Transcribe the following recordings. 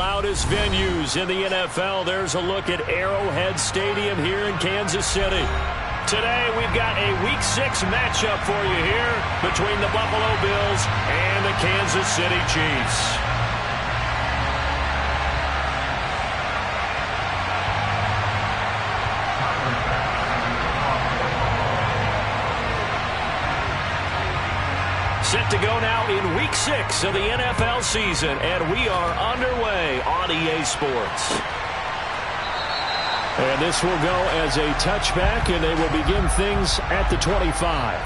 loudest venues in the NFL. There's a look at Arrowhead Stadium here in Kansas City. Today, we've got a Week 6 matchup for you here between the Buffalo Bills and the Kansas City Chiefs. Set to go now in Week 6 of the NFL season, and we are underway on EA Sports. And this will go as a touchback, and they will begin things at the 25.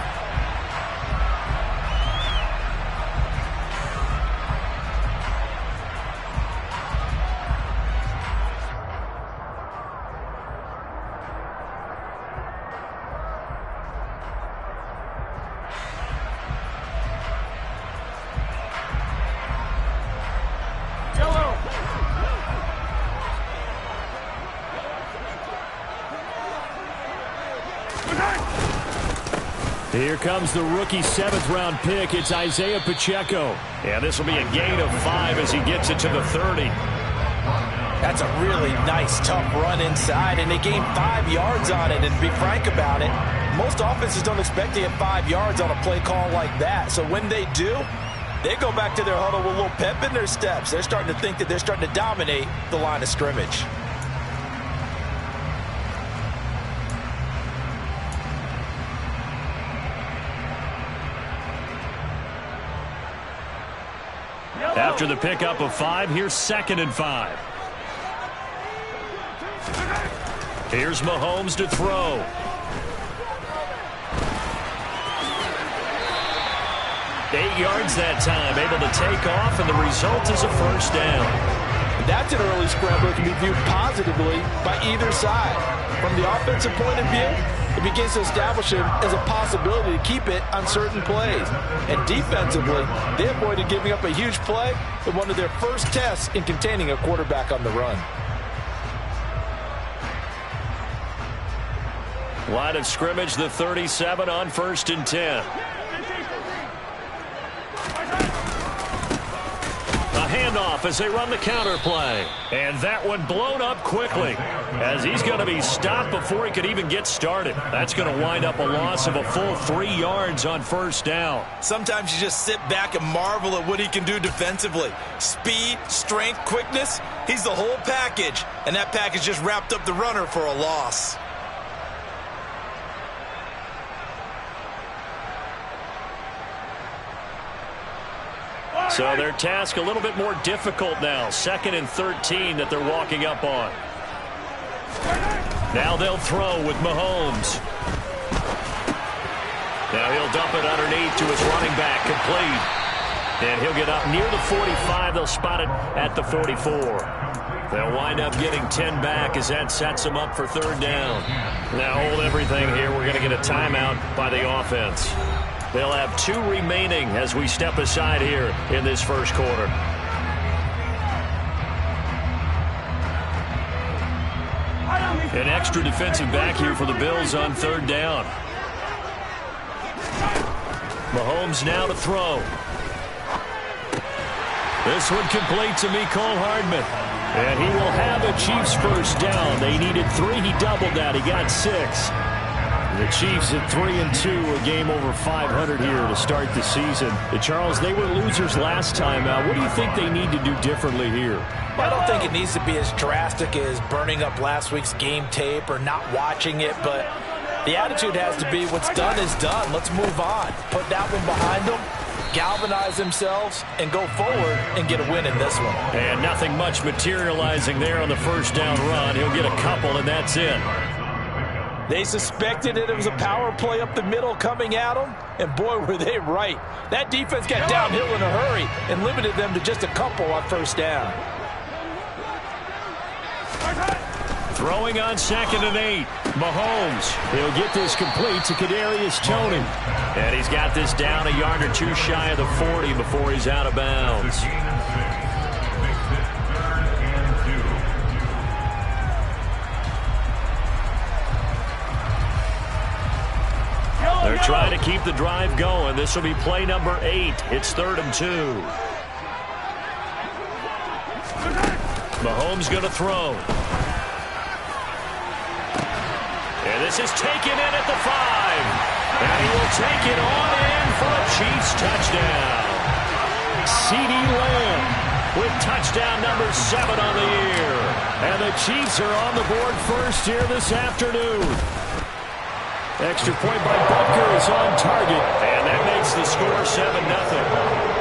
Here comes the rookie 7th-round pick. It's Isaiah Pacheco. And this will be a gain of 5 as he gets it to the 30. That's a really nice, tough run inside, and they gained 5 yards on it. And to be frank about it, most offenses don't expect to get 5 yards on a play call like that. So when they do, they go back to their huddle with a little pep in their steps. They're starting to think that they're starting to dominate the line of scrimmage. After the pickup of 5, here's 2nd and 5. Here's Mahomes to throw. Eight yards that time, able to take off, and the result is a first down. That's an early scramble that can be viewed positively by either side. From the offensive point of view, it begins to establish him as a possibility to keep it on certain plays. And defensively, they avoided giving up a huge play in one of their first tests in containing a quarterback on the run. Line of scrimmage, the 37 on 1st and 10. A handoff as they run the counter play. And that one blown up quickly as he's going to be stopped before he could even get started. That's going to wind up a loss of a full 3 yards on 1st down. Sometimes you just sit back and marvel at what he can do defensively. Speed, strength, quickness, he's the whole package. And that package just wrapped up the runner for a loss. So their task a little bit more difficult now. 2nd and 13 that they're walking up on. Now they'll throw with Mahomes. Now he'll dump it underneath to his running back, complete. And he'll get up near the 45. They'll spot it at the 44. They'll wind up getting 10 back as that sets them up for 3rd down. Now hold everything here. We're going to get a timeout by the offense. They'll have 2 remaining as we step aside here in this first quarter. An extra defensive back here for the Bills on 3rd down. Mahomes now to throw. This one complete to Mecole Hardman. And he will have a Chiefs first down. They needed 3. He doubled that. He got 6. The Chiefs at 3-2, a game over 500 here to start the season. Charles, they were losers last time. What do you think they need to do differently here? I don't think it needs to be as drastic as burning up last week's game tape or not watching it, but the attitude has to be what's done is done. Let's move on. Put that one behind them, galvanize themselves, and go forward and get a win in this one. And nothing much materializing there on the first down run. He'll get a couple, and that's it. They suspected it was a power play up the middle coming at them, and boy, were they right. That defense got downhill in a hurry and limited them to just a couple on 1st down. Throwing on 2nd and 8. Mahomes. He'll get this complete to Kadarius Toney. And he's got this down a yard or 2 shy of the 40 before he's out of bounds. They're trying to keep the drive going. This will be play number 8. It's 3rd and 2. Mahomes going to throw. And this is taken in at the 5. And he will take it on in for a Chiefs touchdown. CeeDee Lamb with touchdown number 7 on the year. And the Chiefs are on the board first here this afternoon. Extra point by Butker is on target. And that makes the score 7-0.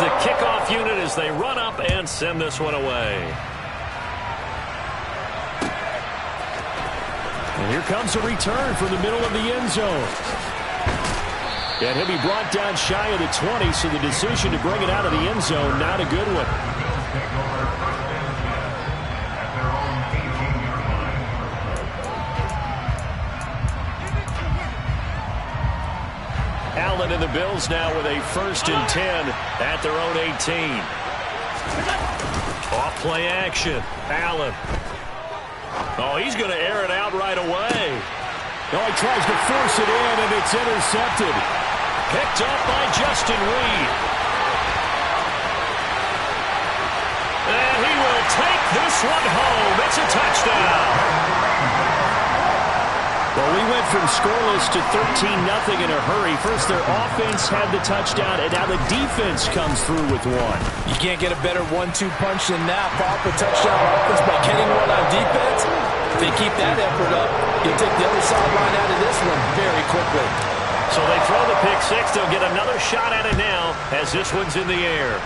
The kickoff unit as they run up and send this one away. And here comes a return from the middle of the end zone. And he'll be brought down shy of the 20, so the decision to bring it out of the end zone, not a good one. Allen and the Bills now with a 1st and 10 at their own 18. Off play action. Allen. Oh, he's going to air it out right away. Oh, he tries to force it in, and it's intercepted. Picked up by Justin Reed. And he will take this one home. It's a touchdown. Well, we went from scoreless to 13-0 in a hurry. First, their offense had the touchdown, and now the defense comes through with one. You can't get a better 1-2 punch than that. Pop a touchdown offense by getting one on defense. If they keep that effort up, you'll take the other sideline out of this one very quickly. So they throw the pick 6. They'll get another shot at it now as this one's in the air.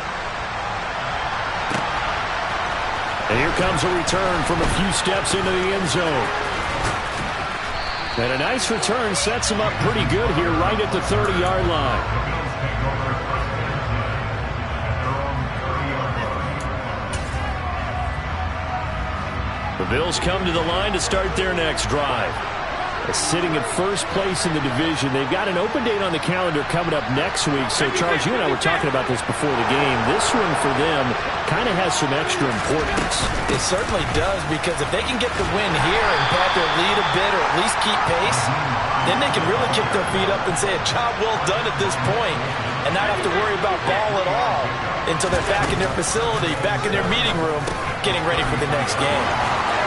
And here comes a return from a few steps into the end zone. And a nice return sets him up pretty good here right at the 30-yard line. The Bills come to the line to start their next drive. Sitting at first place in the division. They've got an open date on the calendar coming up next week. So, Charles, you and I were talking about this before the game. This one for them kind of has some extra importance. It certainly does, because if they can get the win here and pad their lead a bit or at least keep pace, then they can really kick their feet up and say a job well done at this point and not have to worry about ball at all until they're back in their facility, back in their meeting room, getting ready for the next game.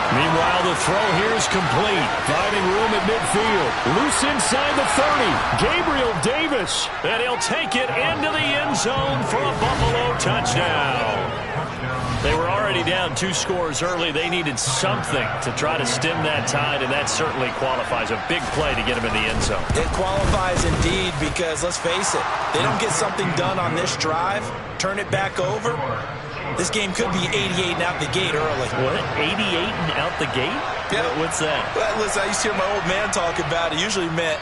Meanwhile, the throw here is complete. Finding room at midfield. Loose inside the 30. Gabriel Davis. And he'll take it into the end zone for a Buffalo touchdown. They were already down 2 scores early. They needed something to try to stem that tide, and that certainly qualifies. A big play to get him in the end zone. It qualifies indeed, because let's face it, they don't get something done on this drive, turn it back over, this game could be 88 and out the gate early. What? 88 and out the gate? Yeah. What's that? Well, listen, I used to hear my old man talk about it. Usually meant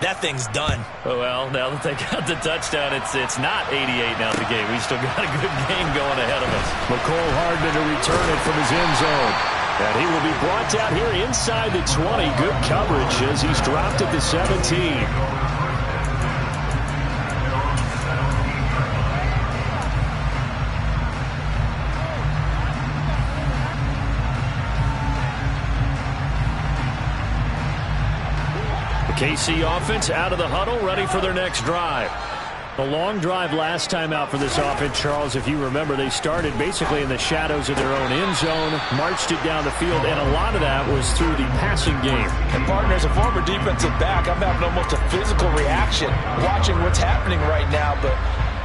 that thing's done. Oh, well, now that they got the touchdown, it's not 88 and out the gate. We still got a good game going ahead of us. McCole Hardman to return it from his end zone. And he will be brought down here inside the 20. Good coverage as he's dropped at the 17. KC offense out of the huddle, ready for their next drive. A long drive last time out for this offense, Charles. If you remember, they started basically in the shadows of their own end zone, marched it down the field, and a lot of that was through the passing game. And, partner, as a former defensive back, I'm having almost a physical reaction watching what's happening right now. But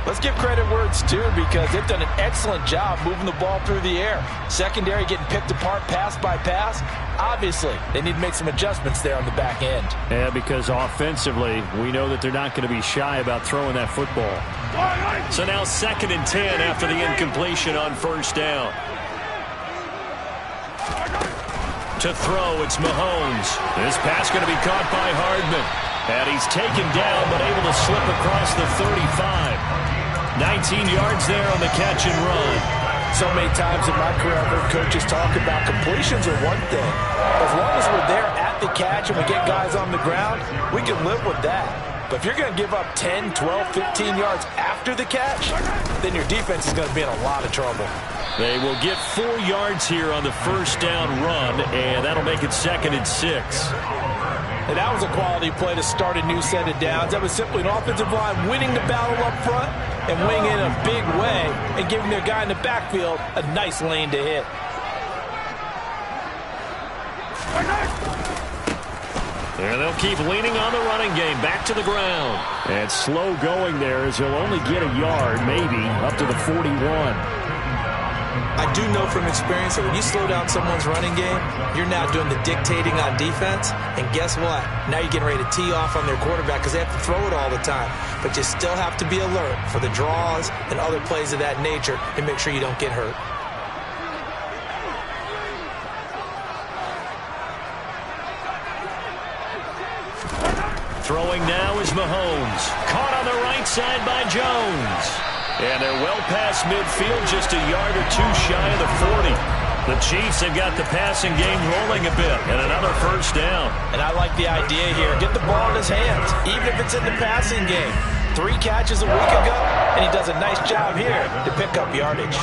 let's give credit where it's due, because they've done an excellent job moving the ball through the air. Secondary getting picked apart pass by pass. Obviously, they need to make some adjustments there on the back end. Yeah, because offensively, we know that they're not going to be shy about throwing that football. So now 2nd and 10 after the incompletion on first down. To throw, it's Mahomes. This pass going to be caught by Hardman. And he's taken down, but able to slip across the 35. 19 yards there on the catch and run. So many times in my career, I've heard coaches talk about completions are one thing. As long as we're there at the catch and we get guys on the ground, we can live with that. But if you're going to give up 10, 12, 15 yards after the catch, then your defense is going to be in a lot of trouble. They will get 4 yards here on the first down run, and that'll make it 2nd and 6. And that was a quality play to start a new set of downs. That was simply an offensive line winning the battle up front and wing in a big way and giving their guy in the backfield a nice lane to hit. And they'll keep leaning on the running game. Back to the ground. And slow going there as he'll only get a yard, maybe, up to the 41. I do know from experience that when you slow down someone's running game, you're now doing the dictating on defense. And guess what? Now you're getting ready to tee off on their quarterback because they have to throw it all the time. But you still have to be alert for the draws and other plays of that nature and make sure you don't get hurt. Throwing now is Mahomes. Caught on the right side by Jones. And they're well past midfield, just a yard or two shy of the 40. The Chiefs have got the passing game rolling a bit, and another first down. And I like the idea here. Get the ball in his hands, even if it's in the passing game. 3 catches a week ago, and he does a nice job here to pick up yardage.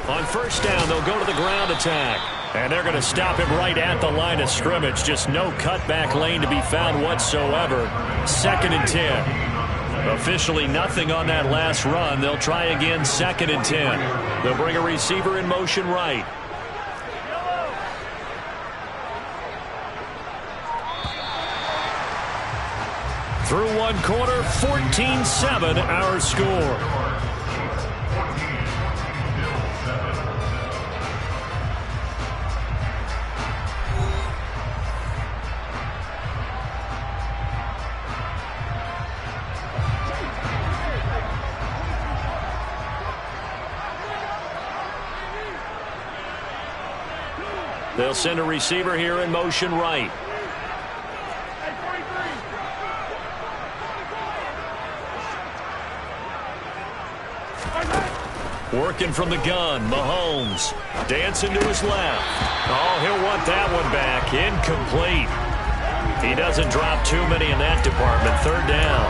On first down, they'll go to the ground attack. And they're going to stop him right at the line of scrimmage. Just no cutback lane to be found whatsoever. 2nd and 10. Officially nothing on that last run. They'll try again 2nd and 10. They'll bring a receiver in motion right. Through one quarter, 14-7 our score. They'll send a receiver here in motion right. Working from the gun, Mahomes. Dancing to his left. Oh, he'll want that one back. Incomplete. He doesn't drop too many in that department. 3rd down.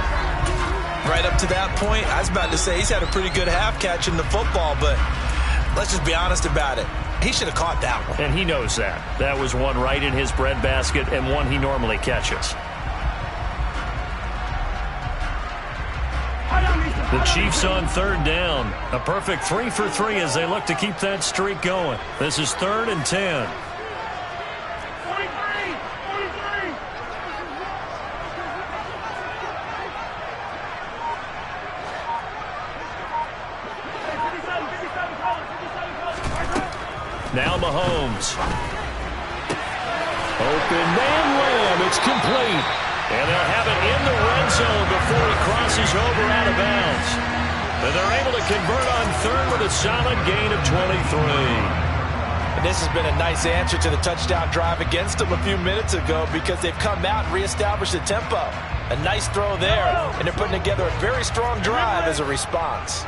Right up to that point, I was about to say he's had a pretty good half catching the football, but let's just be honest about it. He should have caught that one. And he knows that. That was one right in his breadbasket and one he normally catches. The Chiefs on 3rd down. A perfect 3 for 3 as they look to keep that streak going. This is 3rd and 10. Now Mahomes. Open man Lamb. It's complete. And they'll have it in the red zone before he crosses over out of bounds. And they're able to convert on 3rd with a solid gain of 23. And this has been a nice answer to the touchdown drive against them a few minutes ago because they've come out and reestablished the tempo. A nice throw there, and they're putting together a very strong drive as a response.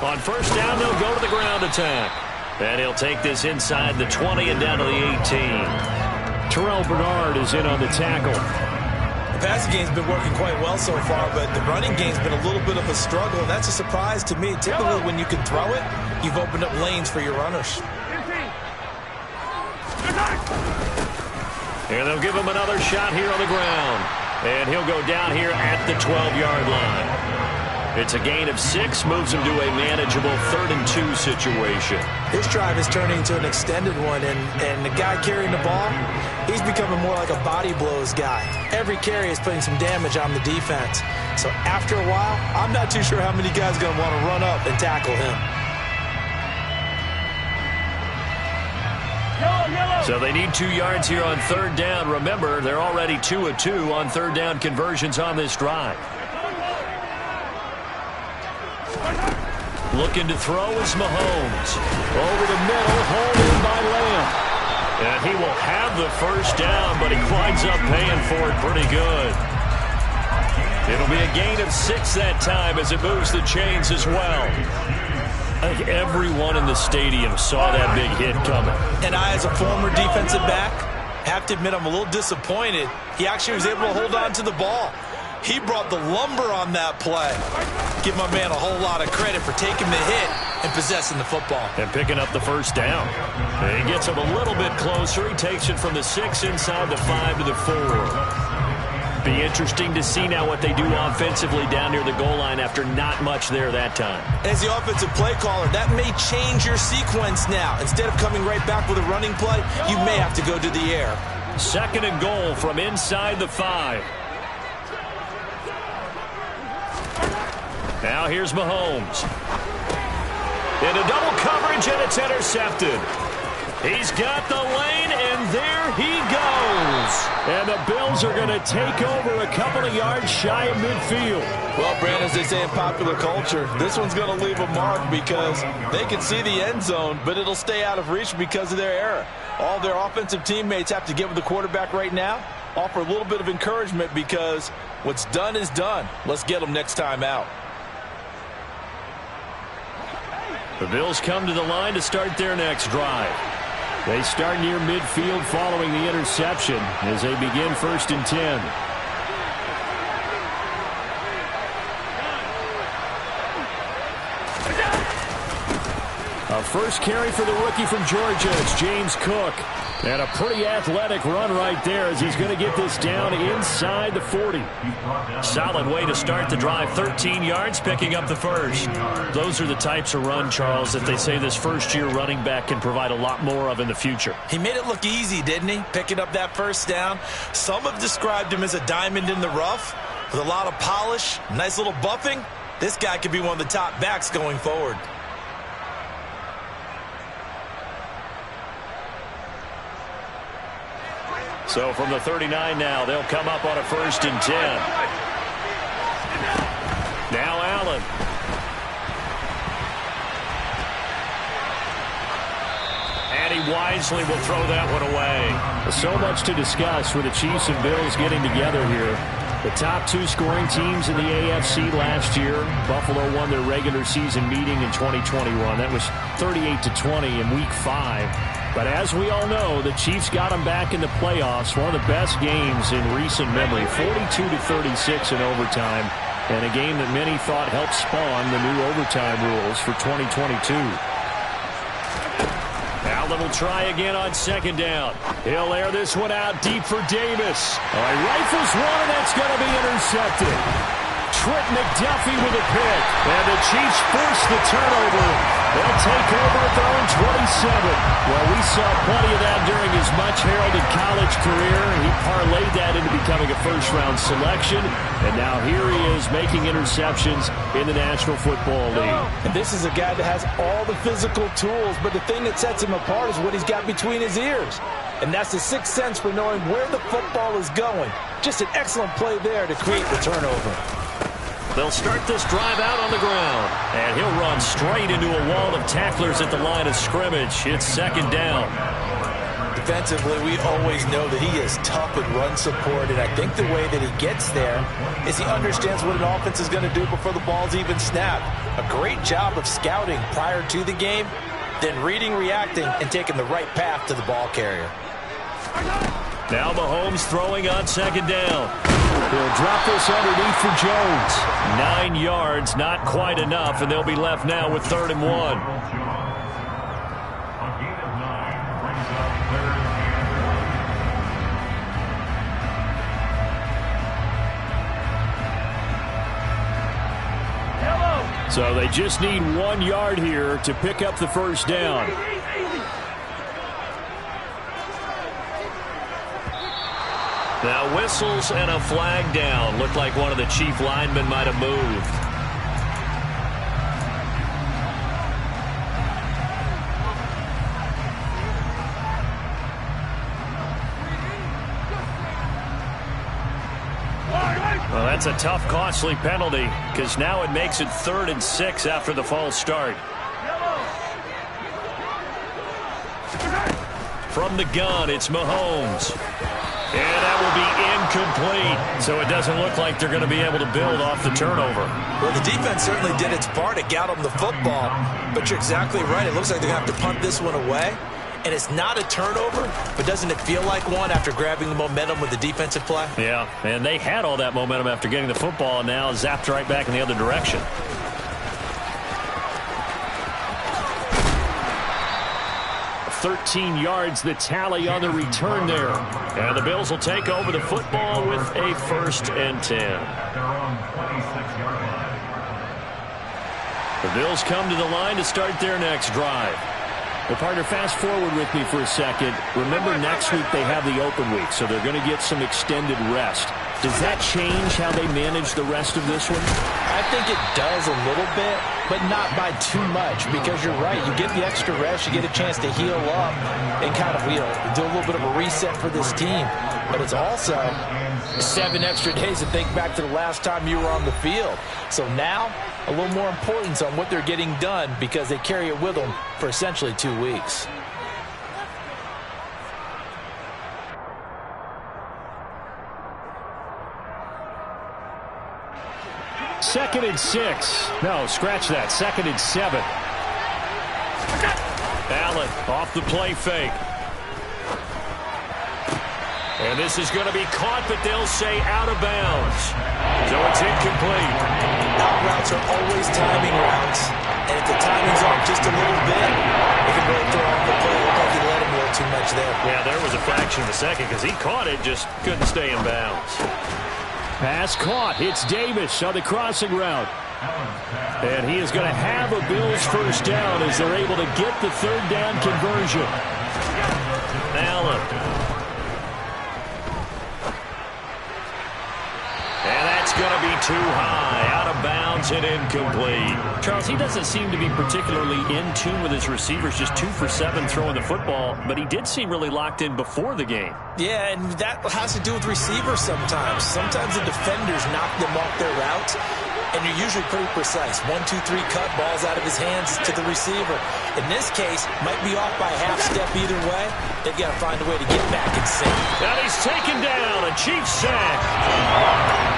On first down, they'll go to the ground attack. And he'll take this inside the 20 and down to the 18. Terrell Bernard is in on the tackle. The passing game's been working quite well so far, but the running game's been a little bit of a struggle, and that's a surprise to me. Typically, when you can throw it, you've opened up lanes for your runners. And they'll give him another shot here on the ground. And he'll go down here at the 12-yard line. It's a gain of 6, moves him to a manageable 3rd and 2 situation. This drive is turning into an extended one, and the guy carrying the ball, he's becoming more like a body blows guy. Every carry is putting some damage on the defense. So after a while, I'm not too sure how many guys are going to want to run up and tackle him. So they need 2 yards here on 3rd down. Remember, they're already 2 of 2 on 3rd down conversions on this drive. Looking to throw is Mahomes. Over the middle, hauled in by Lamb. And he will have the first down, but he winds up paying for it pretty good. It'll be a gain of 6 that time as it moves the chains as well. I think everyone in the stadium saw that big hit coming. And I, as a former defensive back, have to admit I'm a little disappointed. He actually was able to hold on to the ball. He brought the lumber on that play. Give my man a whole lot of credit for taking the hit and possessing the football. And picking up the first down. And he gets him a little bit closer. He takes it from the 6 inside the 5 to the 4. Be interesting to see now what they do offensively down near the goal line after not much there that time. As the offensive play caller, that may change your sequence now. Instead of coming right back with a running play, you may have to go to the air. 2nd and goal from inside the 5. Now here's Mahomes. Into double coverage, and it's intercepted. He's got the lane, and there he goes. And the Bills are going to take over a couple of yards shy of midfield. Well, Brandon, as they say in popular culture, this one's going to leave a mark because they can see the end zone, but it'll stay out of reach because of their error. All their offensive teammates have to get with the quarterback right now, offer a little bit of encouragement because what's done is done. Let's get them next time out. The Bills come to the line to start their next drive. They start near midfield following the interception as they begin 1st and 10. A first carry for the rookie from Georgia. It's James Cook. And a pretty athletic run right there as he's going to get this down inside the 40. Solid way to start the drive. 13 yards, picking up the first. Those are the types of run, Charles, that they say this first-year running back can provide a lot more of in the future. He made it look easy, didn't he? Picking up that first down. Some have described him as a diamond in the rough with a lot of polish, nice little buffing. This guy could be one of the top backs going forward. So from the 39 now, they'll come up on a 1st and 10. Now Allen. And he wisely will throw that one away. So much to discuss with the Chiefs and Bills getting together here. The top 2 scoring teams in the AFC last year. Buffalo won their regular season meeting in 2021. That was 38-20 in Week 5. But as we all know, the Chiefs got them back in the playoffs. One of the best games in recent memory. 42-36 in overtime. And a game that many thought helped spawn the new overtime rules for 2022. Allen will try again on 2nd down. He'll air this one out deep for Davis. Oh, he rifles one, and that's going to be intercepted. Trent McDuffie with a pick. And the Chiefs force the turnover. They'll take over at their own 27. Well, we saw plenty of that during his much-heralded college career. He parlayed that into becoming a first-round selection. And now here he is making interceptions in the National Football League. And this is a guy that has all the physical tools, but the thing that sets him apart is what he's got between his ears. And that's the sixth sense for knowing where the football is going. Just an excellent play there to create the turnover. They'll start this drive out on the ground. And he'll run straight into a wall of tacklers at the line of scrimmage. It's 2nd down. Defensively, we always know that he is tough with run support, and I think the way that he gets there is he understands what an offense is going to do before the ball's even snapped. A great job of scouting prior to the game, then reading, reacting, and taking the right path to the ball carrier. Now Mahomes throwing on 2nd down. He'll drop this underneath for Jones. 9 yards, not quite enough, and they'll be left now with 3rd and 1. So they just need 1 yard here to pick up the first down. Now whistles and a flag down. Looked like one of the Chief linemen might have moved. Well, that's a tough, costly penalty because now it makes it 3rd and 6 after the false start. From the gun, it's Mahomes. And that will be incomplete. So it doesn't look like they're going to be able to build off the turnover. Well, the defense certainly did its part to get them the football. But you're exactly right. It looks like they're going to have to punt this one away. And it's not a turnover, but doesn't it feel like one after grabbing the momentum with the defensive play? Yeah, and they had all that momentum after getting the football and now zapped right back in the other direction. 13 yards, the tally on the return there. And the Bills will take over the football with a 1st and 10. The Bills come to the line to start their next drive. Well, partner, fast forward with me for a second. Remember, next week they have the open week, so they're going to get some extended rest. Does that change how they manage the rest of this one? I think it does a little bit, but not by too much, because you're right. You get the extra rest, you get a chance to heal up and kind of, do a little bit of a reset for this team. But it's also 7 extra days to think back to the last time you were on the field. So now, a little more importance on what they're getting done because they carry it with them for essentially 2 weeks. Second and 6. No, scratch that. 2nd and 7. Allen off the play fake. And this is going to be caught, but they'll say out of bounds. So it's incomplete. Out routes are always timing routes. And if the timing's off just a little bit, it can really throw off the play. Look like he let him a little too much there. Yeah, there was a fraction of a second because he caught it, just couldn't stay in bounds. Pass caught. It's Davis on the crossing route. And he is going to have a Bills 1st down as they're able to get the 3rd down conversion. Allen. And that's going to be too high. Out of bounds and incomplete. Charles, he doesn't seem to be particularly in tune with his receivers. Just 2 for 7 throwing the football. But he did seem really locked in before the game. Yeah, and that has to do with receivers sometimes. Sometimes the defenders knock them off their routes. And you're usually pretty precise. 1, 2, 3 cut, balls out of his hands to the receiver. In this case, might be off by a half step either way. They've got to find a way to get back and sync. And he's taken down. A Chiefs sack.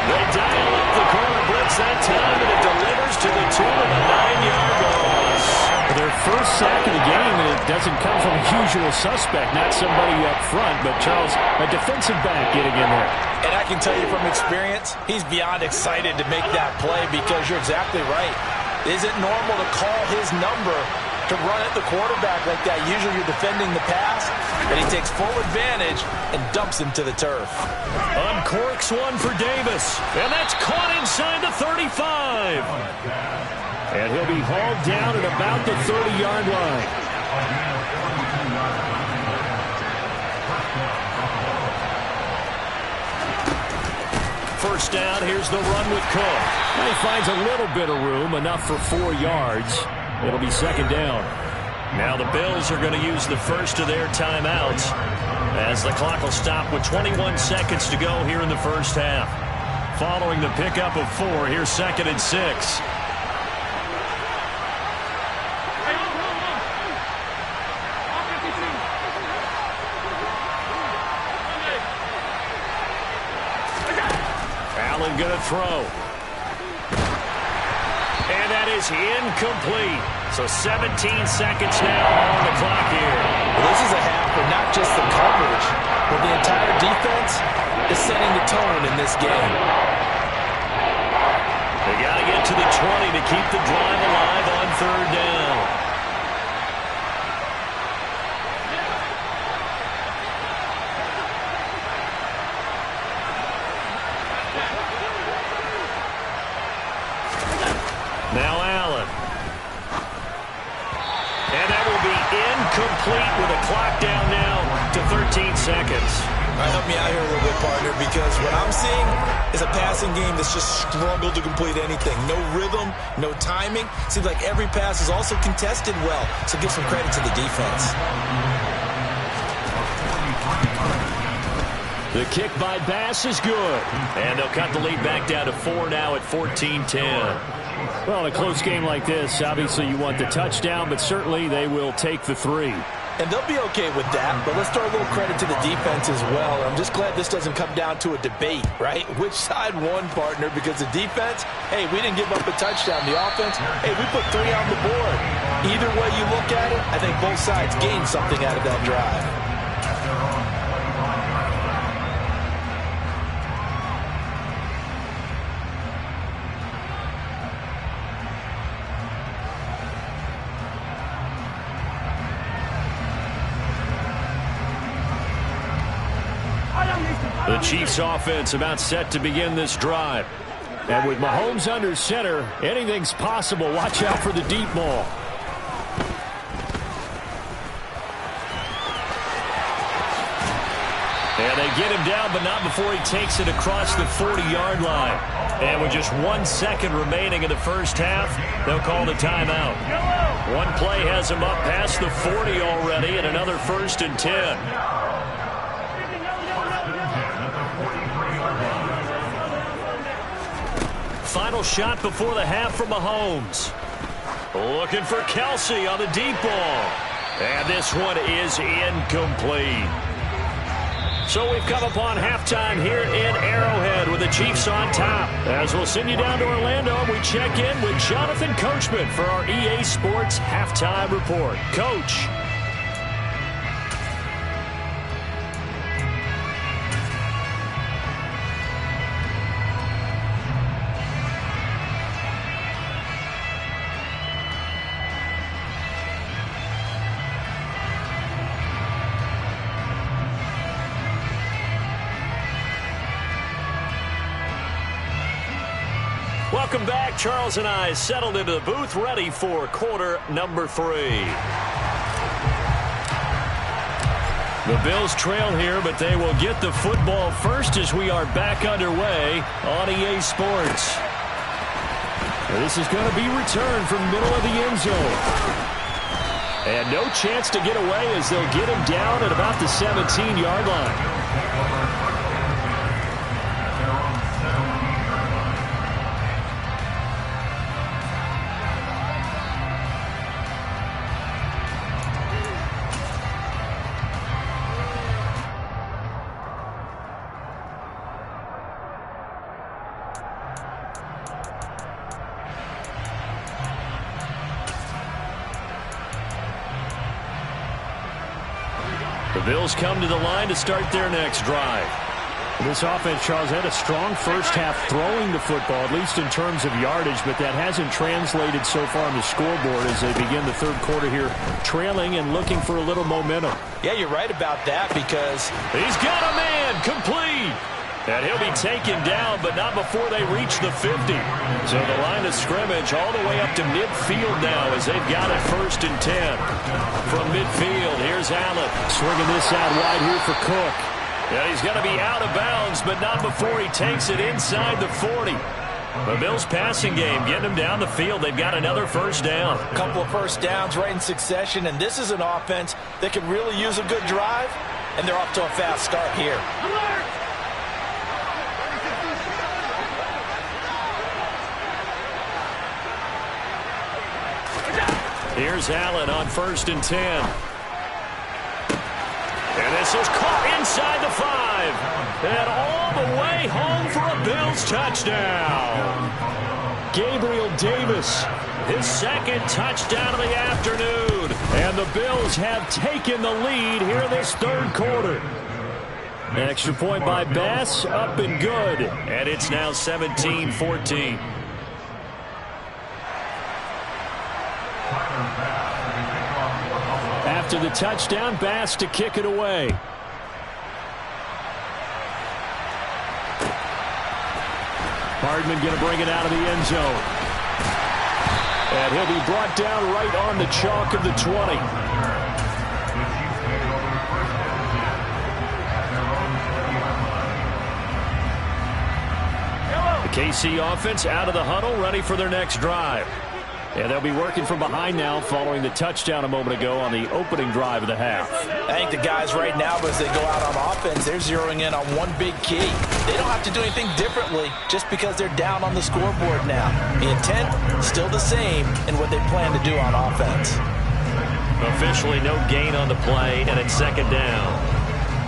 They dial up the corner blitz that time, and it delivers to the tune of a 9-yard loss. Their first sack of the game, and it doesn't come from a usual suspect, not somebody up front, but Charles, a defensive back getting in there. And I can tell you from experience, he's beyond excited to make that play because you're exactly right. Is it normal to call his number to run at the quarterback like that? Usually you're defending the pass, and he takes full advantage and dumps him to the turf. Uncorks one for Davis, and that's caught inside the 35. And he'll be hauled down at about the 30-yard line. First down, here's the run with Cook. And he finds a little bit of room, enough for 4 yards. It'll be 2nd down. Now the Bills are going to use the first of their timeouts as the clock will stop with 21 seconds to go here in the first half. Following the pickup of 4, here's 2nd and 6. Allen going to throw. And that is incomplete. So 17 seconds now on the clock here. Well, this is a half for not just the coverage, but the entire defense is setting the tone in this game. They got to get to the 20 to keep the drive alive on 3rd down. Now Allen. And that will be incomplete with a clock down now to 13 seconds. All right, help me out here a little bit, partner, because what I'm seeing is a passing game that's just struggled to complete anything. No rhythm, no timing. Seems like every pass is also contested well, so give some credit to the defense. The kick by Bass is good. And they'll cut the lead back down to 4 now at 14-10. Well, in a close game like this, obviously you want the touchdown, but certainly they will take the 3. And they'll be okay with that, but let's throw a little credit to the defense as well. I'm just glad this doesn't come down to a debate, right? Which side won, partner? Because the defense, hey, we didn't give up a touchdown. The offense, hey, we put 3 on the board. Either way you look at it, I think both sides gained something out of that drive. The Chiefs offense about set to begin this drive. And with Mahomes under center, anything's possible. Watch out for the deep ball. And they get him down, but not before he takes it across the 40-yard line. And with just 1 second remaining in the first half, they'll call the timeout. One play has him up past the 40 already, and another 1st and 10. Final shot before the half from Mahomes. Looking for Kelsey on the deep ball. And this one is incomplete. So we've come upon halftime here in Arrowhead with the Chiefs on top. As we'll send you down to Orlando, we check in with Jonathan Coachman for our EA Sports Halftime Report. Coach. Welcome back. Charles and I settled into the booth, ready for quarter number 3. The Bills trail here, but they will get the football first as we are back underway on EA Sports. This is going to be returned from middle of the end zone. And no chance to get away as they'll get him down at about the 17-yard line. The Bills come to the line to start their next drive. This offense, Charles, had a strong first half throwing the football, at least in terms of yardage, but that hasn't translated so far on the scoreboard as they begin the third quarter here, trailing and looking for a little momentum. Yeah, you're right about that because he's got a man complete. And he'll be taken down, but not before they reach the 50. So the line of scrimmage all the way up to midfield now as they've got it 1st and 10. From midfield, here's Allen. Swinging this out wide here for Cook. Yeah, he's going to be out of bounds, but not before he takes it inside the 40. The Bills passing game getting them down the field. They've got another first down. A couple of first downs right in succession, and this is an offense that could really use a good drive, and they're off to a fast start here. Here's Allen on 1st and 10. And this is caught inside the 5. And all the way home for a Bills touchdown. Gabriel Davis, his 2nd touchdown of the afternoon. And the Bills have taken the lead here in this third quarter. An extra point by Bass, up and good. And it's now 17-14. After the touchdown, Bass to kick it away. Hardman going to bring it out of the end zone. And he'll be brought down right on the chalk of the 20. The KC offense out of the huddle, ready for their next drive. And they'll be working from behind now following the touchdown a moment ago on the opening drive of the half. I think the guys right now, as they go out on offense, they're zeroing in on one big key. They don't have to do anything differently just because they're down on the scoreboard now. The intent, still the same in what they plan to do on offense. Officially no gain on the play, and it's 2nd down.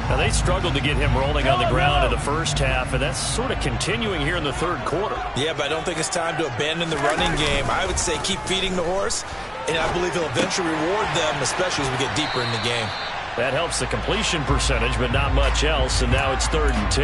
Now, they struggled to get him rolling on the ground in the first half, and that's sort of continuing here in the third quarter. Yeah, but I don't think it's time to abandon the running game. I would say keep feeding the horse, and I believe he'll eventually reward them, especially as we get deeper in the game. That helps the completion percentage, but not much else, and now it's 3rd and 10.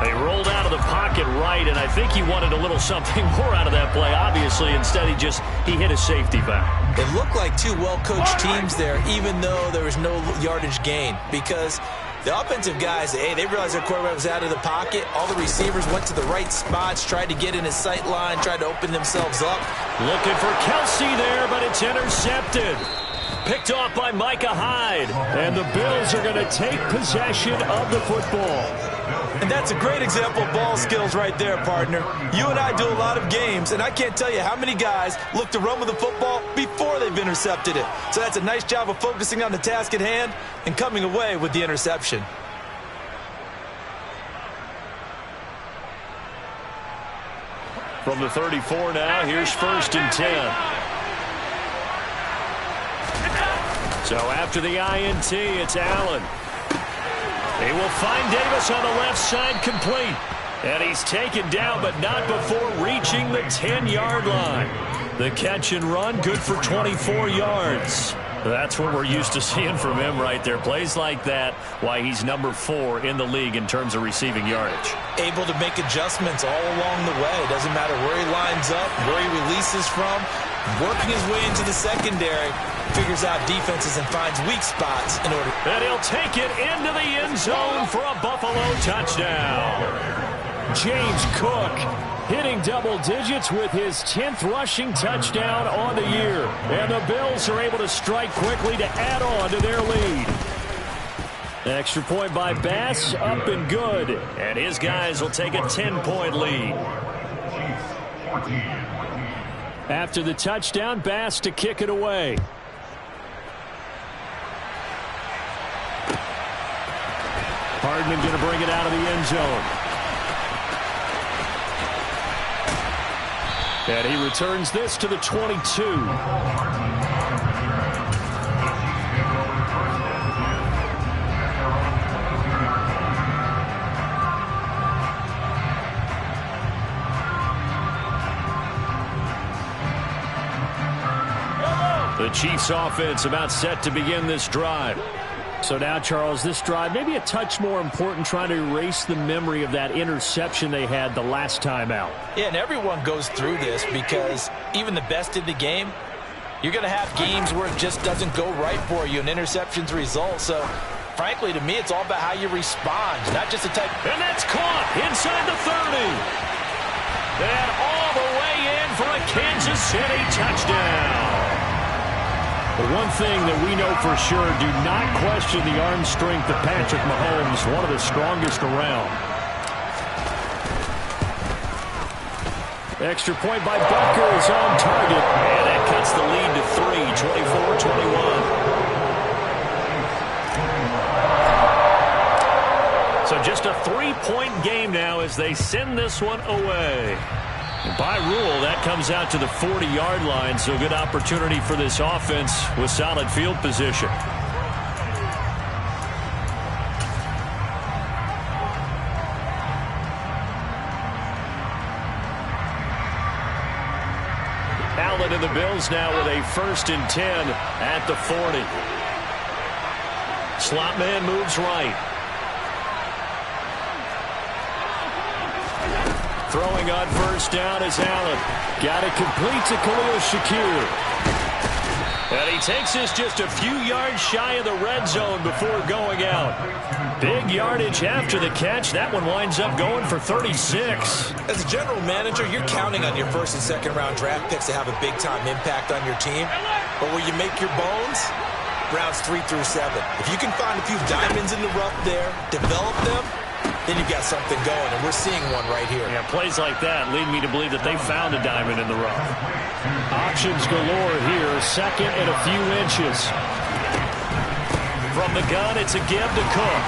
They rolled out of the pocket right, and I think he wanted a little something more out of that play, obviously. Instead, he hit a safety valve. It looked like two well-coached teams there, even though there was no yardage gain, because The offensive guys, hey, they realized their quarterback was out of the pocket. All the receivers went to the right spots, tried to get in his sight line, tried to open themselves up. Looking for Kelsey there, but it's intercepted. Picked off by Micah Hyde. And the Bills are going to take possession of the football. And that's a great example of ball skills right there, partner. You and I do a lot of games, and I can't tell you how many guys look to run with the football before they've intercepted it. So that's a nice job of focusing on the task at hand and coming away with the interception. From the 34 now, here's 1st and 10. So after the INT, it's Allen. He will find Davis on the left side, complete. And he's taken down, but not before reaching the 10-yard line. The catch and run, good for 24 yards. That's what we're used to seeing from him right there. Plays like that, why he's number 4 in the league in terms of receiving yardage. Able to make adjustments all along the way. Doesn't matter where he lines up, where he releases from. Working his way into the secondary, figures out defenses and finds weak spots in order. And he'll take it into the end zone for a Buffalo touchdown. James Cook hitting double digits with his 10th rushing touchdown on the year. And the Bills are able to strike quickly to add on to their lead. Extra point by Bass, up and good. And his guys will take a 10-point lead. After the touchdown, Bass to kick it away. Hardman going to bring it out of the end zone. And he returns this to the 22. The Chiefs offense about set to begin this drive. So now, Charles, this drive maybe a touch more important, trying to erase the memory of that interception they had the last time out. Yeah, and everyone goes through this because even the best in the game, you're going to have games where it just doesn't go right for you and interceptions result. So, frankly, to me, it's all about how you respond, not just the type. And that's caught inside the 30. And all the way in for a Kansas City touchdown. But one thing that we know for sure, do not question the arm strength of Patrick Mahomes, one of the strongest around. Extra point by Bucker is on target. And that cuts the lead to 3, 24-21. So just a 3-point game now as they send this one away. By rule, that comes out to the 40-yard line, so good opportunity for this offense with solid field position. Allen and the Bills now with a 1st and 10 at the 40. Slot man moves right. Throwing on 1st down is Allen. Got it complete to Khalil Shakir. And he takes this just a few yards shy of the red zone before going out. Big yardage after the catch. That one winds up going for 36. As a general manager, you're counting on your 1st and 2nd round draft picks to have a big-time impact on your team. But where you make your bones, rounds 3 through 7. If you can find a few diamonds in the rough there, develop them, then you've got something going, and we're seeing one right here. Yeah, plays like that lead me to believe that they found a diamond in the rough. Options galore here, 2nd and a few inches. From the gun, it's a give to Cook.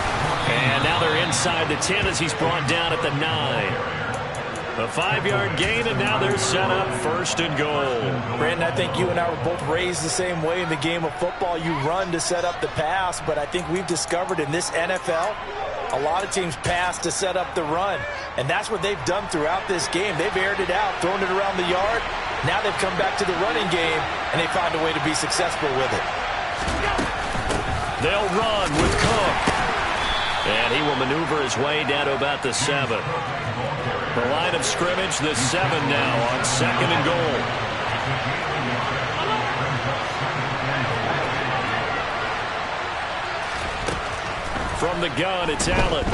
And now they're inside the 10 as he's brought down at the 9. A 5-yard gain, and now they're set up 1st and goal. Brandon, I think you and I were both raised the same way in the game of football. You run to set up the pass, but I think we've discovered in this NFL, a lot of teams pass to set up the run, and that's what they've done throughout this game. They've aired it out, thrown it around the yard. Now they've come back to the running game, and they find a way to be successful with it. They'll run with Cook. And he will maneuver his way down to about the 7. The line of scrimmage, the 7 now on 2nd and goal. From the gun, it's Allen.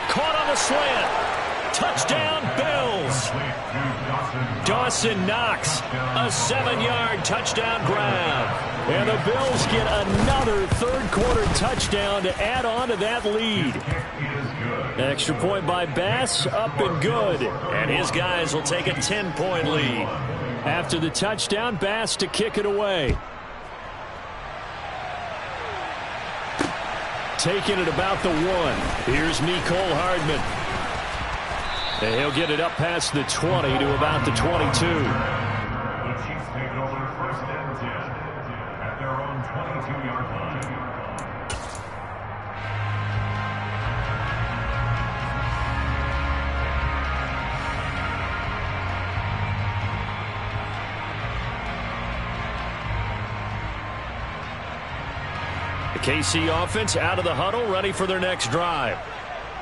Caught on the slant. Touchdown, Bills. Dawson Knox, a 7-yard touchdown grab. And the Bills get another third-quarter touchdown to add on to that lead. Extra point by Bass, up and good. And his guys will take a 10-point lead. After the touchdown, Bass to kick it away. Taking it about the 1. Here's Mecole Hardman. And he'll get it up past the 20 to about the 22. The Chiefs take it over first and 10 at their own 22-yard line. The KC offense out of the huddle, ready for their next drive.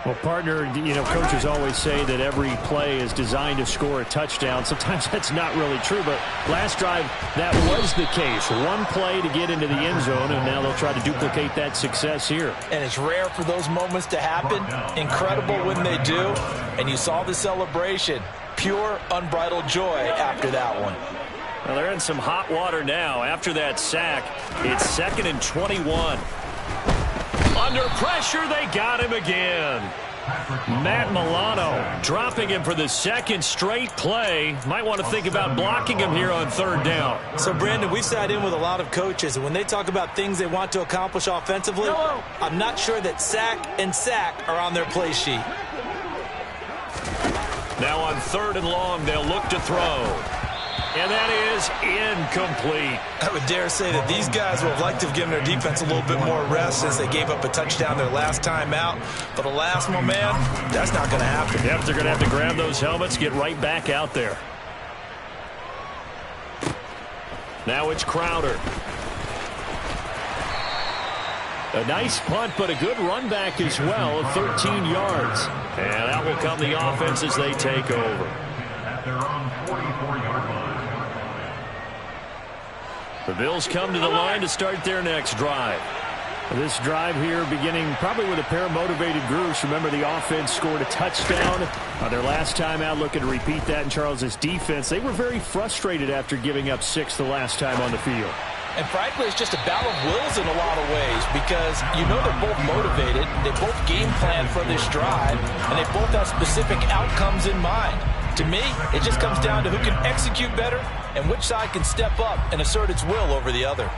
Well, partner, coaches always say that every play is designed to score a touchdown. Sometimes that's not really true, but last drive, that was the case. One play to get into the end zone, and now they'll try to duplicate that success here. And it's rare for those moments to happen. Incredible when they do. And you saw the celebration. Pure, unbridled joy after that one. Well, they're in some hot water now. After that sack, it's 2nd and 21. Under pressure, they got him again. Matt Milano dropping him for the second straight play. Might want to think about blocking him here on 3rd down. So, Brandon, we've sat in with a lot of coaches, and when they talk about things they want to accomplish offensively, I'm not sure that sack and sack are on their play sheet. Now on 3rd and long, they'll look to throw. And that is incomplete. I would dare say that these guys would have liked to have given their defense a little bit more rest since they gave up a touchdown their last time out. But alas, my man, that's not going to happen. Yep, they're going to have to grab those helmets, get right back out there. Now it's Crowder. A nice punt, but a good run back as well of 13 yards. And that will come the offense as they take over. At their own 44-yard line. The Bills come to the line to start their next drive. This drive here beginning probably with a pair of motivated groups. Remember, the offense scored a touchdown their last time out, looking to repeat that in Charles's defense. They were very frustrated after giving up 6 the last time on the field. And frankly, it's just a battle of wills in a lot of ways because they're both motivated, they both game plan for this drive, and they both have specific outcomes in mind. To me, it just comes down to who can execute better and which side can step up and assert its will over the other.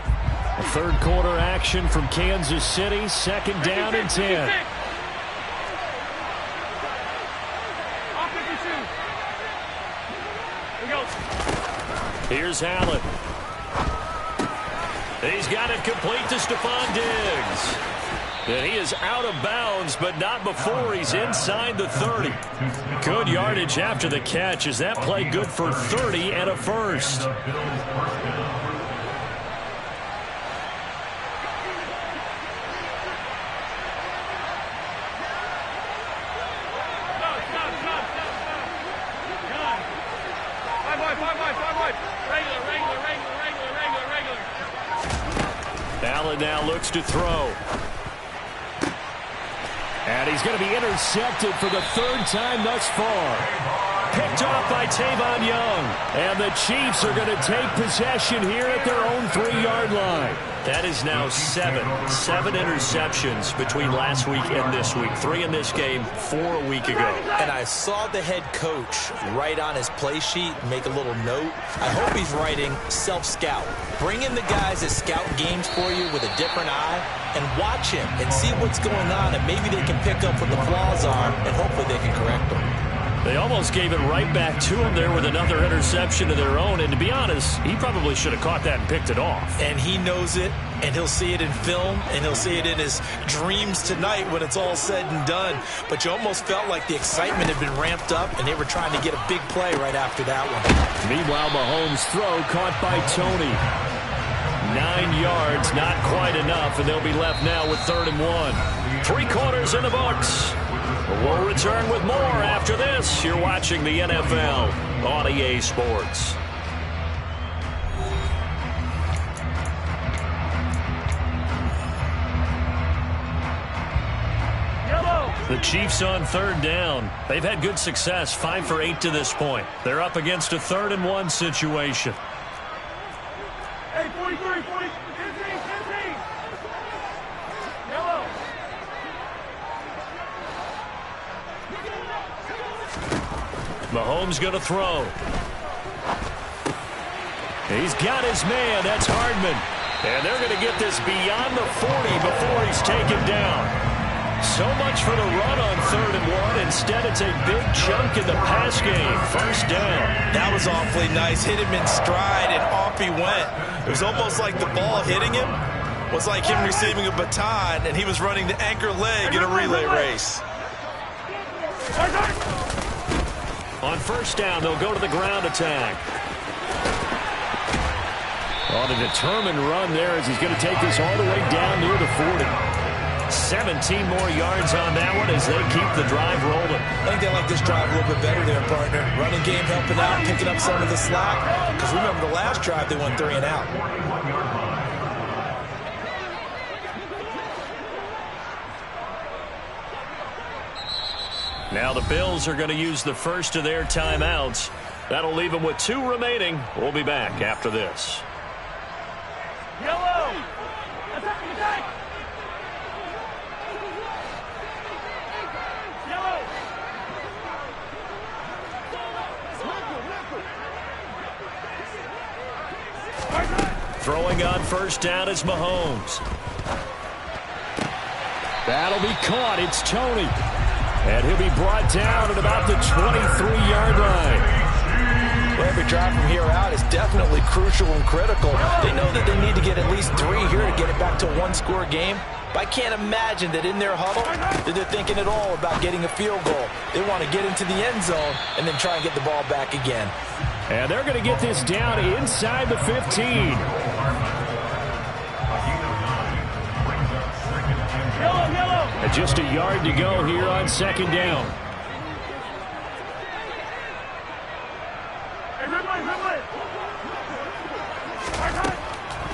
A third-quarter action from Kansas City, 2nd down and 10. Here's Allen. He's got it complete to Stephon Diggs. And he is out of bounds, but not before he's inside the 30. Good yardage after the catch. Is that play good for 30 and a first? Allen now looks to throw. And he's going to be intercepted for the 3rd time thus far. Picked off by Tavon Young. And the Chiefs are going to take possession here at their own 3-yard line. That is now 7 interceptions between last week and this week. 3 in this game, 4 a week ago. And I saw the head coach write on his play sheet, make a little note. I hope he's writing self-scout. Bring in the guys that scout games for you with a different eye and watch him and see what's going on, and maybe they can pick up what the flaws are, and hopefully they can correct them. They almost gave it right back to him there with another interception of their own. And to be honest, he probably should have caught that and picked it off. And he knows it, and he'll see it in film, and he'll see it in his dreams tonight when it's all said and done. But you almost felt like the excitement had been ramped up, and they were trying to get a big play right after that one. Meanwhile, Mahomes' throw caught by Tony. 9 yards, not quite enough, and they'll be left now with 3rd and 1. 3 quarters in the books. We'll return with more after this. You're watching the NFL on EA Sports. The Chiefs on third down. They've had good success, 5 for 8 to this point. They're up against a 3rd-and-1 situation. Hey, 43, 40, 15. Yellow. Mahomes going to throw. He's got his man. That's Hardman. And they're going to get this beyond the 40 before he's taken down. So much for the run on 3rd and 1. Instead, it's a big chunk in the pass game. First down. That was awfully nice. Hit him in stride, and off he went. It was almost like the ball hitting him was like him receiving a baton, and he was running the anchor leg in a relay race. On first down, they'll go to the ground attack. On a determined run there as he's going to take this all the way down near the 40. 17 more yards on that one as they keep the drive rolling. I think they like this drive a little bit better there, partner. Running game helping out, picking up some of the slack. Because remember, the last drive they went 3 and out. Now the Bills are going to use the first of their timeouts. That'll leave them with 2 remaining. We'll be back after this. Yellow. Attack, attack. Throwing on first down is Mahomes. That'll be caught. It's Tony. And he'll be brought down at about the 23-yard line. Well, every drive from here out is definitely crucial and critical. They know that they need to get at least 3 here to get it back to a 1-score game. But I can't imagine that in their huddle that they're thinking at all about getting a field goal. They want to get into the end zone and then try and get the ball back again. And they're going to get this down inside the 15. And just a yard to go here on second down.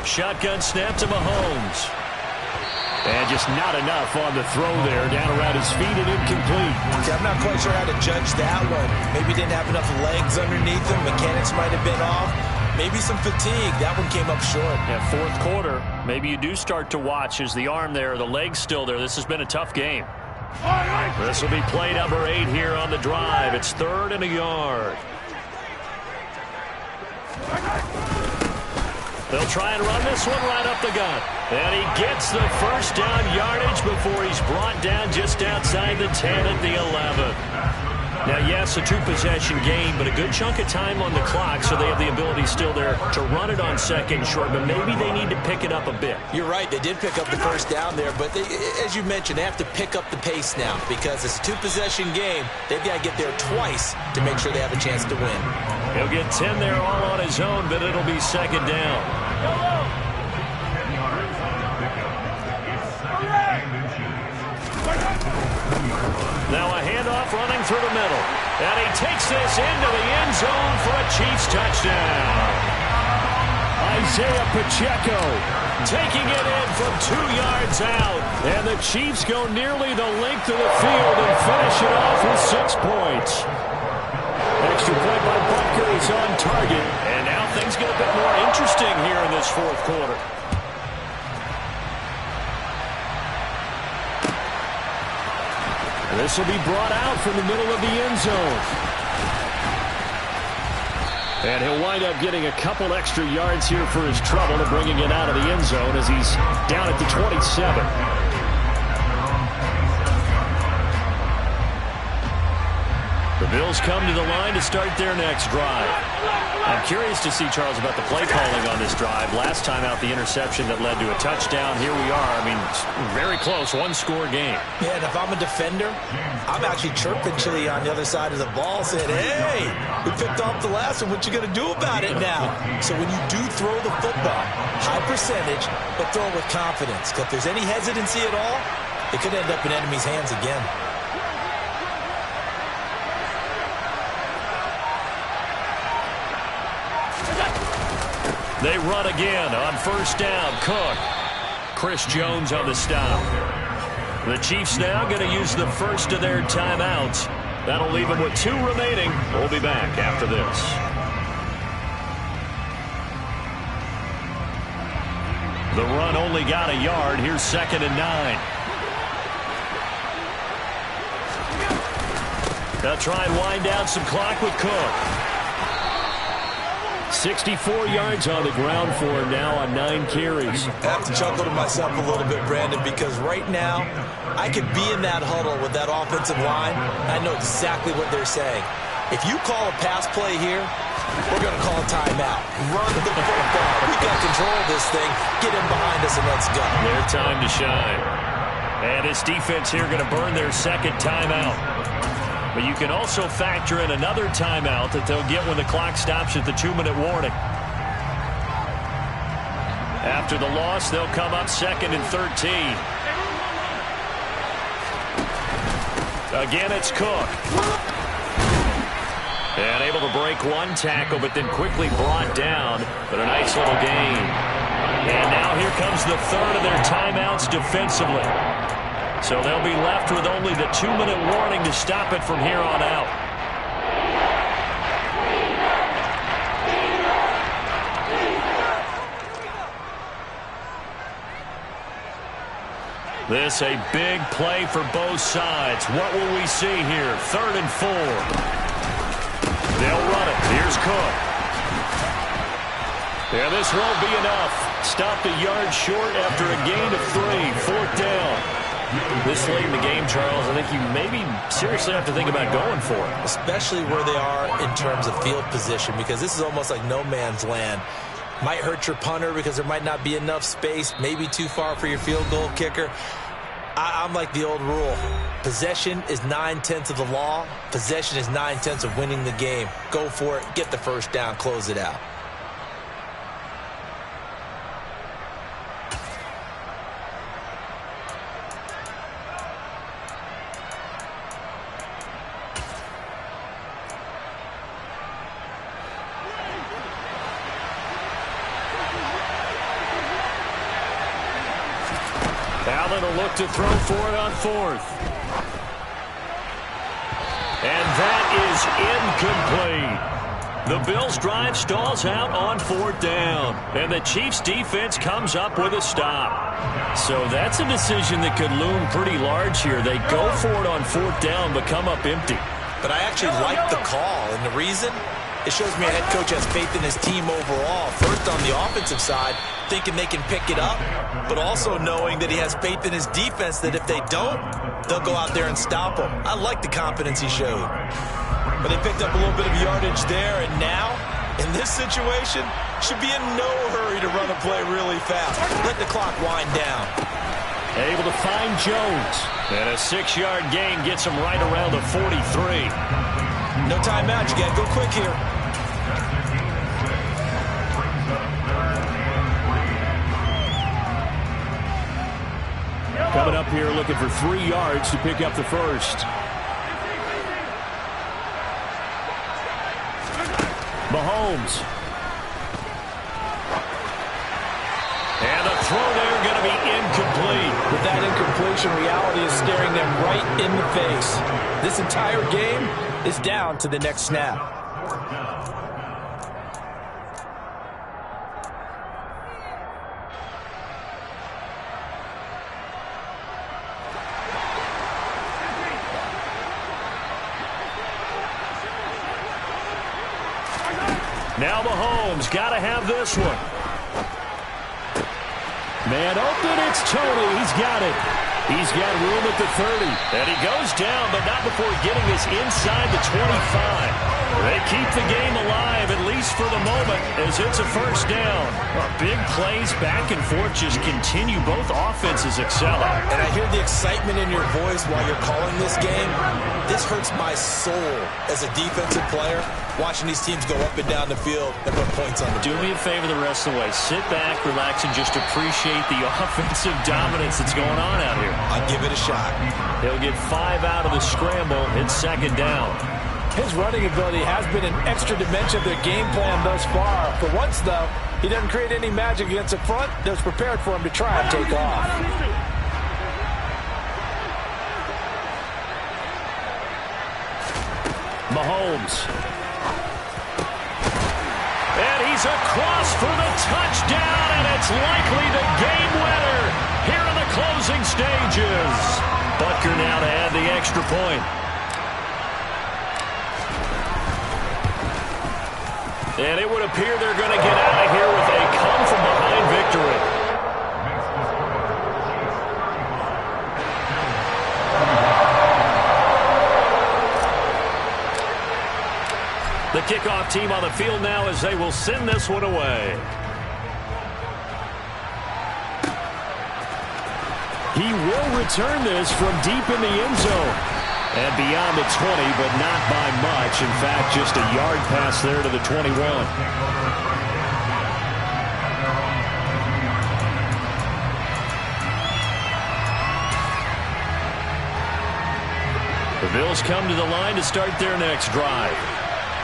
Shotgun snap to Mahomes. And just not enough on the throw there. Down around his feet and incomplete. See, I'm not quite sure how to judge that one. Maybe didn't have enough legs underneath him. Mechanics might have been off. Maybe some fatigue. That one came up short. Yeah, 4th quarter. Maybe you do start to watch as the arm there, the leg's still there. This has been a tough game. This will be play number 8 here on the drive. It's 3rd and a yard. They'll try and run this one right up the gut. And he gets the first down yardage before he's brought down just outside the 10 at the 11. Now, yes, a 2-possession game, but a good chunk of time on the clock, so they have the ability still there to run it on second short, but maybe they need to pick it up a bit. You're right. They did pick up the first down there, but as you mentioned, they have to pick up the pace now because it's a 2-possession game. They've got to get there twice to make sure they have a chance to win. He'll get 10 there all on his own, but it'll be second down. Now a handoff running through the middle. And he takes this into the end zone for a Chiefs touchdown. Isaiah Pacheco taking it in from 2 yards out. And the Chiefs go nearly the length of the field and finish it off with 6 points. Extra point by Butker is on target. And now things get a bit more interesting here in this 4th quarter. This will be brought out from the middle of the end zone. And he'll wind up getting a couple extra yards here for his trouble and bringing it out of the end zone as he's down at the 27. The Bills come to the line to start their next drive. I'm curious to see, Charles, about the play calling on this drive. Last time out, the interception that led to a touchdown. Here we are. I mean, very close, 1-score game. Yeah, and if I'm a defender, I'm actually chirping Chili on the other side of the ball saying, hey, we picked off the last one. What you going to do about it now? So when you do throw the football, high percentage, but throw it with confidence. Because if there's any hesitancy at all, it could end up in enemy's hands again. They run again on first down. Cook. Chris Jones on the stop. The Chiefs now going to use the first of their timeouts. That'll leave them with 2 remaining. We'll be back after this. The run only got a yard. Here's 2nd and 9. They'll try and wind down some clock with Cook. 64 yards on the ground for him now on 9 carries. I have to chuckle to myself a little bit, Brandon, because right now I could be in that huddle with that offensive line. I know exactly what they're saying. If you call a pass play here, we're going to call a timeout. Run the football. We got control of this thing. Get him behind us and let's go. Their time to shine. And this defense here going to burn their 2nd timeout. But you can also factor in another timeout that they'll get when the clock stops at the 2-minute warning. After the loss, they'll come up 2nd and 13. Again, it's Cook. And able to break 1 tackle, but then quickly brought down. But a nice little gain. And now here comes the 3rd of their timeouts defensively. So they'll be left with only the 2-minute warning to stop it from here on out. This a big play for both sides. What will we see here? 3rd and 4. They'll run it. Here's Cook. Yeah, this won't be enough. Stopped a yard short after a gain of 3. 4th down. This late in the game, Charles, I think you maybe seriously have to think about going for it. Especially where they are in terms of field position, because this is almost like no man's land. Might hurt your punter because there might not be enough space, maybe too far for your field goal kicker. I'm like the old rule. Possession is 9/10 of the law. Possession is 9/10 of winning the game. Go for it. Get the first down. Close it out. Allen will look to throw for it on 4th. And that is incomplete. The Bills' drive stalls out on 4th down. And the Chiefs' defense comes up with a stop. So that's a decision that could loom pretty large here. They go for it on 4th down, but come up empty. But I actually like the call, and the reason? It shows me a head coach has faith in his team overall. First on the offensive side, thinking they can pick it up, but also knowing that he has faith in his defense that if they don't, they'll go out there and stop them. I like the confidence he showed. But they picked up a little bit of yardage there, and now, in this situation, should be in no hurry to run a play really fast. Let the clock wind down. Able to find Jones. And a 6-yard gain gets him right around the 43. No timeout. You got to go quick here. Coming up here looking for 3 yards to pick up the first. Mahomes. And the throw there going to be incomplete. With that incompletion, reality is staring them right in the face. This entire game is down to the next snap. Now Mahomes got to have this one. Man open, it's Tony. He's got it. He's got room at the 30. And he goes down, but not before getting this inside the 25. They keep the game alive, at least for the moment, as it's a first down. Big plays back and forth just continue. Both offenses excelling. And I hear the excitement in your voice while you're calling this game. This hurts my soul as a defensive player, watching these teams go up and down the field and put points on the board. Do me a favor the rest of the way. Sit back, relax, and just appreciate the offensive dominance that's going on out here. I'll give it a shot. He'll get 5 out of the scramble. It's second down. His running ability has been an extra dimension of their game plan thus far. For once, though, he doesn't create any magic against the front that's prepared for him to try and take off. Mahomes. And he's across for the touchdown, and it's likely the game winner here in the closing stages. Butker now to add the extra point. And it would appear they're going to get out of here with a come-from-behind victory. The kickoff team on the field now as they will send this one away. He will return this from deep in the end zone. And beyond the 20, but not by much. In fact, just a yard pass there to the 21. The Bills come to the line to start their next drive.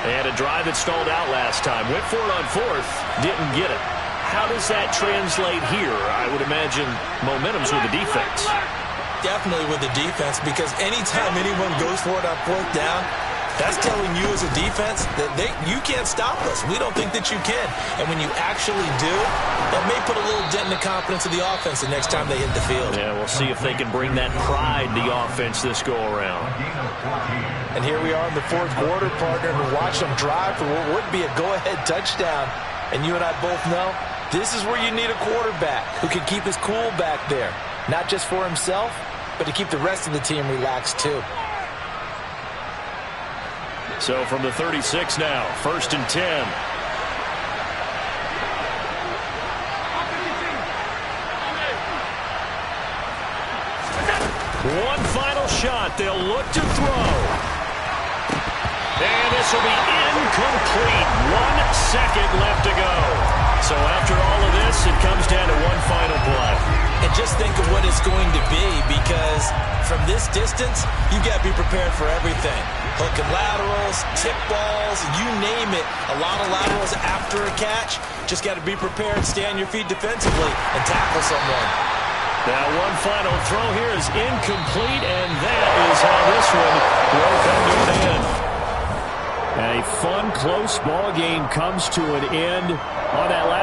And a drive that stalled out last time. Went for it on fourth. Didn't get it. How does that translate here? I would imagine momentum's with the defense. Definitely with the defense, because anytime anyone goes for it on fourth down, that's telling you as a defense that you can't stop us. We don't think that you can. And when you actually do, that may put a little dent in the confidence of the offense the next time they hit the field. Yeah, we'll see if they can bring that pride to the offense this go-around. And here we are in the fourth quarter, partner, and watch them drive for what would be a go-ahead touchdown. And you and I both know this is where you need a quarterback who can keep his cool back there. Not just for himself, but to keep the rest of the team relaxed too. So from the 36 now, 1st and 10. One final shot. They'll look to throw. And this will be incomplete. 1 second left to go. So after all of this, it comes down to one final play. And just think of what it's going to be, because from this distance, you got to be prepared for everything. Hook and laterals, tip balls, you name it. A lot of laterals after a catch. Just got to be prepared, stay on your feet defensively, and tackle someone. Now one final throw here is incomplete, and that is how this one will come to an end. And a fun, close ball game comes to an end on that last